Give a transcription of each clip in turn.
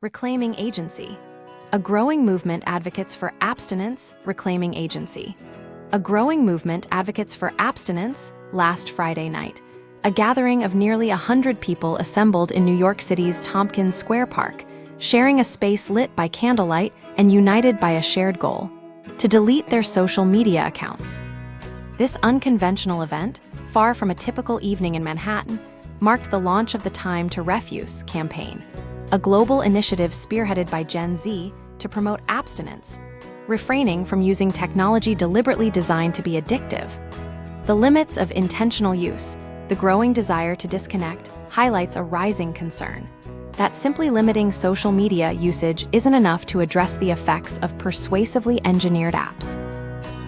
Reclaiming agency. A growing movement advocates for abstinence, reclaiming agency. A growing movement advocates for abstinence last Friday night. A gathering of nearly 100 people assembled in New York City's Tompkins Square Park, sharing a space lit by candlelight and united by a shared goal: to delete their social media accounts. This unconventional event, far from a typical evening in Manhattan, marked the launch of the Time to Refuse campaign, a global initiative spearheaded by Gen Z to promote abstinence, refraining from using technology deliberately designed to be addictive. The limits of intentional use, the growing desire to disconnect, highlights a rising concern that simply limiting social media usage isn't enough to address the effects of persuasively engineered apps.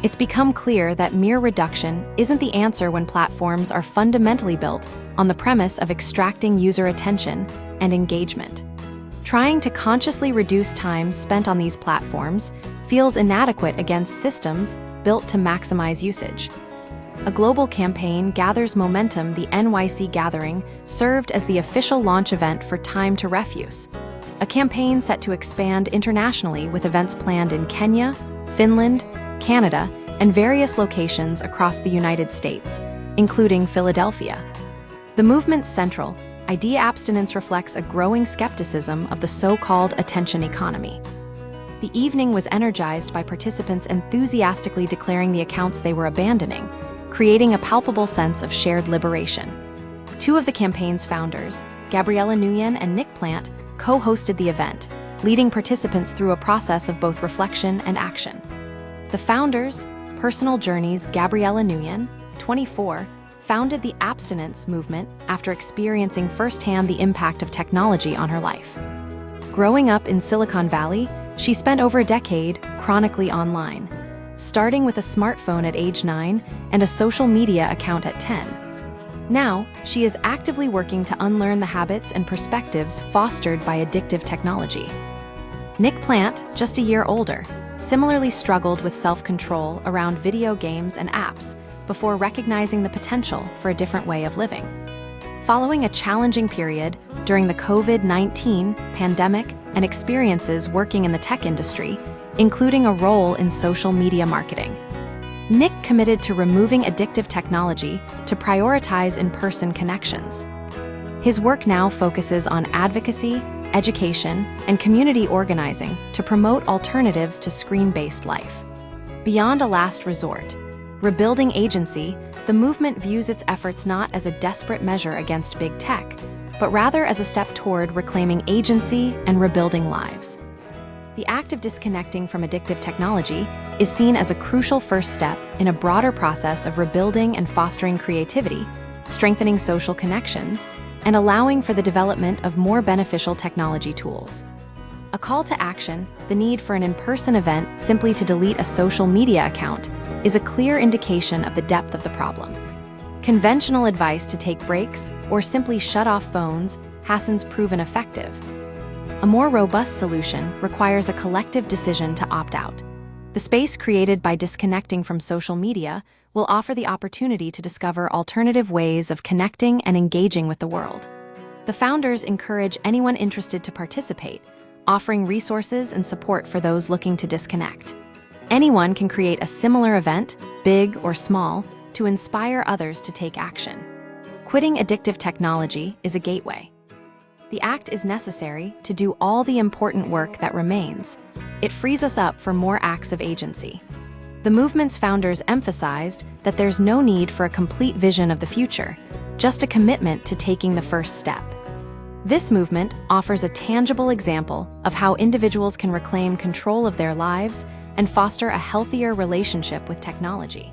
It's become clear that mere reduction isn't the answer when platforms are fundamentally built on the premise of extracting user attention and engagement. Trying to consciously reduce time spent on these platforms feels inadequate against systems built to maximize usage. A global campaign gathers momentum. The NYC gathering served as the official launch event for Time to Refuse, a campaign set to expand internationally with events planned in Kenya, Finland, Canada, and various locations across the United States, including Philadelphia. The movement's central idea, abstinence, reflects a growing skepticism of the so-called attention economy. The evening was energized by participants enthusiastically declaring the accounts they were abandoning, creating a palpable sense of shared liberation. Two of the campaign's founders, Gabriella Nguyen and Nick Plant, co-hosted the event, leading participants through a process of both reflection and action. The founders' personal journeys. Gabriella Nguyen, 24, founded the abstinence movement after experiencing firsthand the impact of technology on her life. Growing up in Silicon Valley, she spent over a decade chronically online, starting with a smartphone at age 9 and a social media account at 10. Now, she is actively working to unlearn the habits and perspectives fostered by addictive technology. Nick Plant, just a year older, similarly struggled with self-control around video games and apps before recognizing the potential for a different way of living. Following a challenging period during the COVID-19 pandemic and experiences working in the tech industry, including a role in social media marketing, Nick committed to removing addictive technology to prioritize in-person connections. His work now focuses on advocacy, education, and community organizing to promote alternatives to screen-based life. Beyond a last resort, rebuilding agency, the movement views its efforts not as a desperate measure against big tech, but rather as a step toward reclaiming agency and rebuilding lives. The act of disconnecting from addictive technology is seen as a crucial first step in a broader process of rebuilding and fostering creativity, strengthening social connections, and allowing for the development of more beneficial technology tools. A call to action, the need for an in-person event simply to delete a social media account, is a clear indication of the depth of the problem. Conventional advice to take breaks or simply shut off phones hasn't proven effective. A more robust solution requires a collective decision to opt out. The space created by disconnecting from social media will offer the opportunity to discover alternative ways of connecting and engaging with the world. The founders encourage anyone interested to participate, offering resources and support for those looking to disconnect. Anyone can create a similar event, big or small, to inspire others to take action. Quitting addictive technology is a gateway. The act is necessary to do all the important work that remains. It frees us up for more acts of agency. The movement's founders emphasized that there's no need for a complete vision of the future, just a commitment to taking the first step. This movement offers a tangible example of how individuals can reclaim control of their lives and foster a healthier relationship with technology.